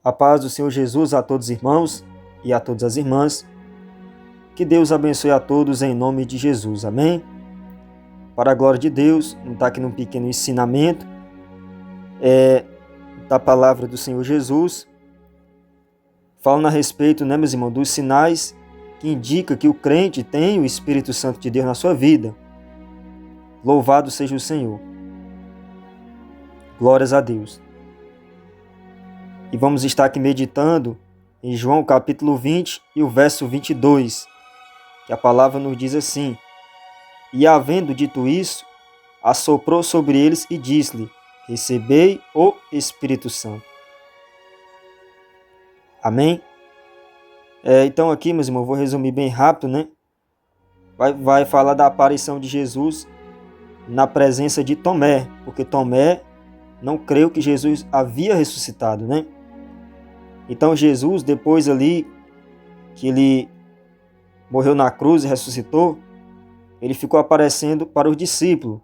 A paz do Senhor Jesus a todos os irmãos e a todas as irmãs. Que Deus abençoe a todos em nome de Jesus. Amém? Para a glória de Deus, vamos estar aqui num pequeno ensinamento da palavra do Senhor Jesus. Falando a respeito, meus irmãos, dos sinais que indicam que o crente tem o Espírito Santo de Deus na sua vida. Louvado seja o Senhor. Glórias a Deus. E vamos estar aqui meditando em João capítulo 20 e o verso 22, que a palavra nos diz assim: E havendo dito isso, assoprou sobre eles e disse-lhe: Recebei o Espírito Santo. Amém? Então aqui, meus irmãos, vou resumir bem rápido, Vai falar da aparição de Jesus na presença de Tomé, porque Tomé não creu que Jesus havia ressuscitado, Então Jesus, depois ali que ele morreu na cruz e ressuscitou, ele ficou aparecendo para os discípulos.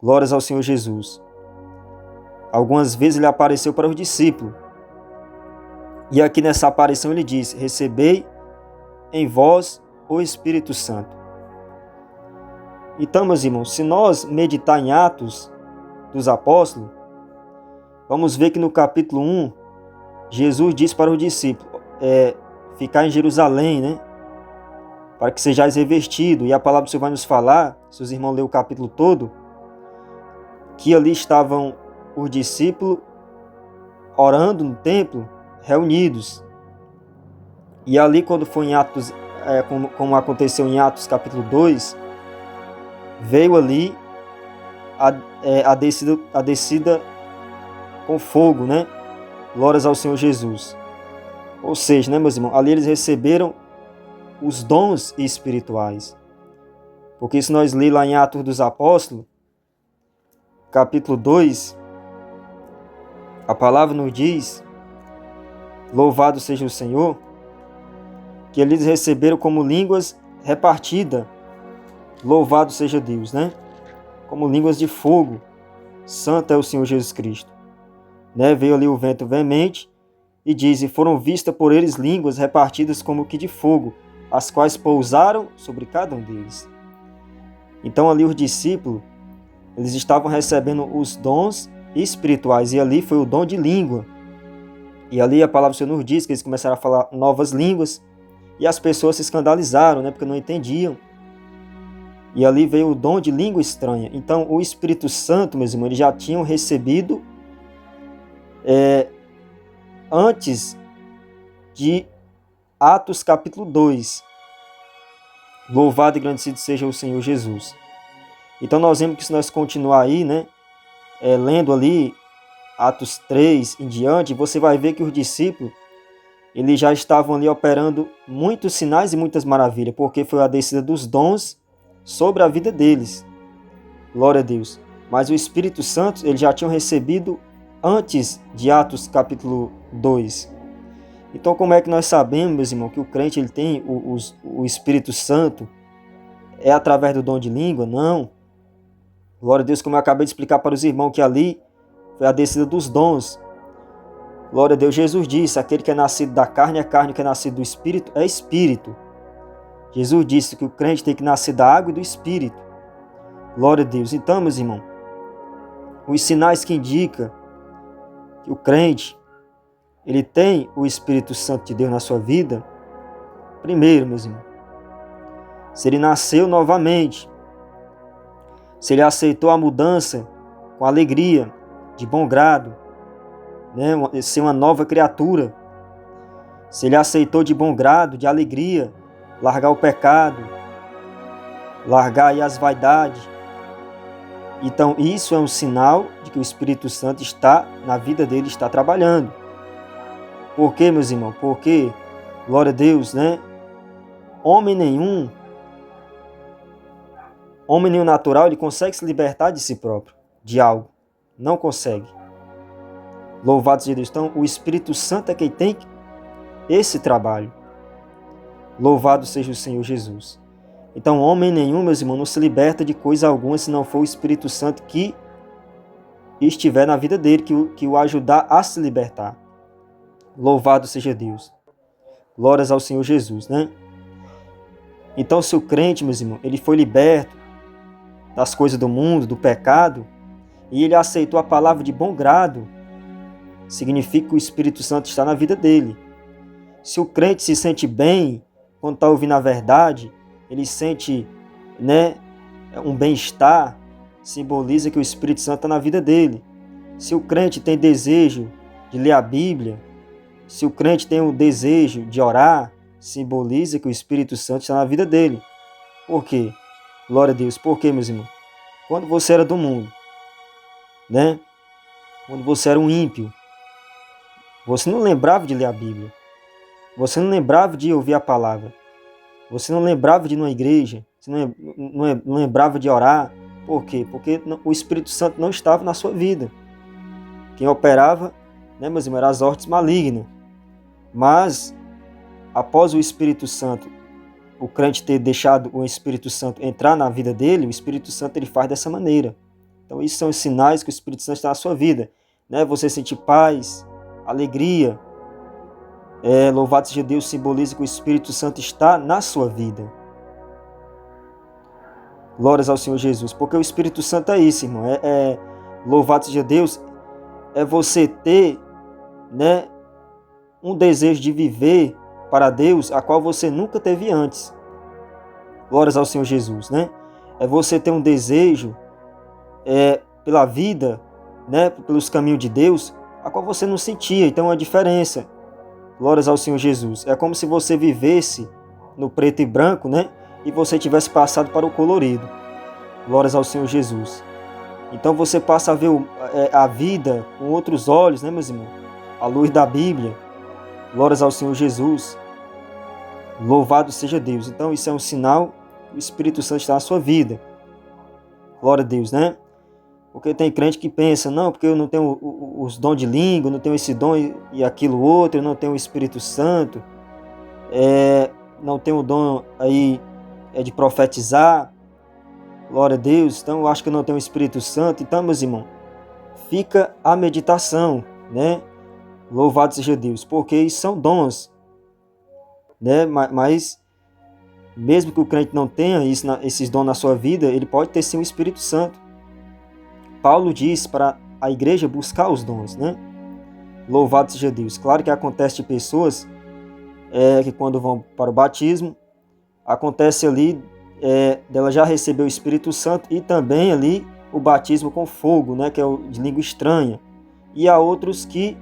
Glórias ao Senhor Jesus. Algumas vezes ele apareceu para os discípulos. E aqui nessa aparição ele diz: Recebei em vós o Espírito Santo. Então, meus irmãos, se nós meditar em Atos dos Apóstolos, vamos ver que no capítulo 1, Jesus disse para os discípulos ficar em Jerusalém, para que sejais revestidos. E a palavra do Senhor vai nos falar, se os irmãos lerem o capítulo todo, que ali estavam os discípulos orando no templo, reunidos. E ali, quando foi em Atos, como aconteceu em Atos capítulo 2, veio ali a descida com fogo, Glórias ao Senhor Jesus. Ou seja, meus irmãos, ali eles receberam os dons espirituais. Porque se nós lermos lá em Atos dos Apóstolos, capítulo 2, a palavra nos diz: Louvado seja o Senhor, que eles receberam como línguas repartidas. Louvado seja Deus, Como línguas de fogo. Santo é o Senhor Jesus Cristo. Veio ali o vento veemente e diz: E foram vistas por eles línguas repartidas como que de fogo, as quais pousaram sobre cada um deles. Então ali os discípulos, eles estavam recebendo os dons espirituais, e ali foi o dom de língua. E ali a palavra do Senhor nos diz que eles começaram a falar novas línguas, e as pessoas se escandalizaram, porque não entendiam. E ali veio o dom de língua estranha. Então o Espírito Santo, meus irmãos, eles já tinham recebido antes de Atos capítulo 2. Louvado e agradecido seja o Senhor Jesus. Então nós vemos que se nós continuar aí, lendo ali Atos 3 em diante, você vai ver que os discípulos, eles já estavam ali operando muitos sinais e muitas maravilhas, porque foi a descida dos dons sobre a vida deles. Glória a Deus. Mas o Espírito Santo, eles já tinham recebido antes de Atos capítulo 2. Então, como é que nós sabemos, meus irmãos, que o crente ele tem o Espírito Santo? É através do dom de língua? Não. Glória a Deus, como eu acabei de explicar para os irmãos, que ali foi a descida dos dons. Glória a Deus. Jesus disse: aquele que é nascido da carne é carne, que é nascido do Espírito é Espírito. Jesus disse que o crente tem que nascer da água e do Espírito. Glória a Deus. Então, meus irmãos, os sinais que indicam que o crente ele tem o Espírito Santo de Deus na sua vida, primeiro, meus irmãos, se ele nasceu novamente, se ele aceitou a mudança com alegria, de bom grado, ser uma nova criatura, se ele aceitou de bom grado, de alegria, largar o pecado, largar aí as vaidades. Então isso é um sinal de que o Espírito Santo está na vida dele, está trabalhando. Por quê, meus irmãos? Porque, glória a Deus, homem nenhum natural, ele consegue se libertar de si próprio, de algo. Não consegue. Louvado seja Deus. Então, o Espírito Santo é quem tem esse trabalho. Louvado seja o Senhor Jesus. Então, homem nenhum, meus irmãos, não se liberta de coisa alguma se não for o Espírito Santo que estiver na vida dele, que o ajudar a se libertar. Louvado seja Deus. Glórias ao Senhor Jesus, né? Então, se o crente, meus irmãos, ele foi liberto das coisas do mundo, do pecado, e ele aceitou a palavra de bom grado, significa que o Espírito Santo está na vida dele. Se o crente se sente bem quando está ouvindo a verdade, ele sente, né, um bem-estar, simboliza que o Espírito Santo está na vida dele. Se o crente tem desejo de ler a Bíblia, se o crente tem o desejo de orar, simboliza que o Espírito Santo está na vida dele. Por quê? Glória a Deus. Por quê, meus irmãos? Quando você era do mundo, né? Quando você era um ímpio, você não lembrava de ler a Bíblia. Você não lembrava de ouvir a palavra. Você não lembrava de ir numa igreja. Você não lembrava de orar. Por quê? Porque o Espírito Santo não estava na sua vida. Quem operava, né, meus irmãos, eram as hortes malignas. Mas, após o Espírito Santo, o crente ter deixado o Espírito Santo entrar na vida dele, o Espírito Santo ele faz dessa maneira. Então, esses são os sinais que o Espírito Santo está na sua vida. Né? Você sentir paz, alegria. Louvado seja Deus, simboliza que o Espírito Santo está na sua vida. Glórias ao Senhor Jesus. Porque o Espírito Santo é isso, irmão. Louvado seja Deus, é você ter, né, um desejo de viver para Deus, a qual você nunca teve antes. Glórias ao Senhor Jesus, né? É você ter um desejo pela vida, né, pelos caminhos de Deus, a qual você não sentia. Então, é a diferença. Glórias ao Senhor Jesus. É como se você vivesse no preto e branco, né? E você tivesse passado para o colorido. Glórias ao Senhor Jesus. Então você passa a ver a vida com outros olhos, né, meus irmãos? À luz da Bíblia. Glórias ao Senhor Jesus. Louvado seja Deus. Então isso é um sinal que o Espírito Santo está na sua vida. Glória a Deus, né? Porque tem crente que pensa, não, porque eu não tenho os dons de língua, não tenho esse dom e aquilo outro, eu não tenho o Espírito Santo, não tenho o dom aí de profetizar, glória a Deus, então eu acho que eu não tenho o Espírito Santo. Então, meus irmãos, fica a meditação, né? Louvado seja Deus, porque isso são dons, né? Mas mesmo que o crente não tenha esses dons na sua vida, ele pode ter sim o Espírito Santo. Paulo diz para a igreja buscar os dons, né? Louvado seja Deus. Claro que acontece de pessoas que quando vão para o batismo, acontece ali dela já receber o Espírito Santo e também ali o batismo com fogo, né? Que é o de língua estranha. E há outros que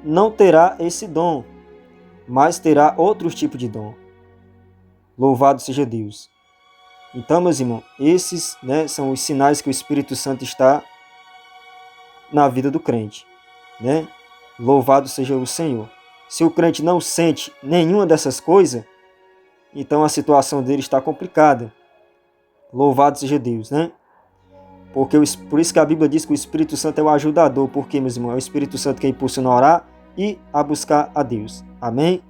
não terá esse dom, mas terá outros tipos de dom. Louvado seja Deus. Então, meus irmãos, esses, né, são os sinais que o Espírito Santo está na vida do crente, né? Louvado seja o Senhor. Se o crente não sente nenhuma dessas coisas, então a situação dele está complicada. Louvado seja Deus, né? Por isso que a Bíblia diz que o Espírito Santo é o ajudador. Porque, meus irmãos, é o Espírito Santo que impulsiona a orar e a buscar a Deus. Amém?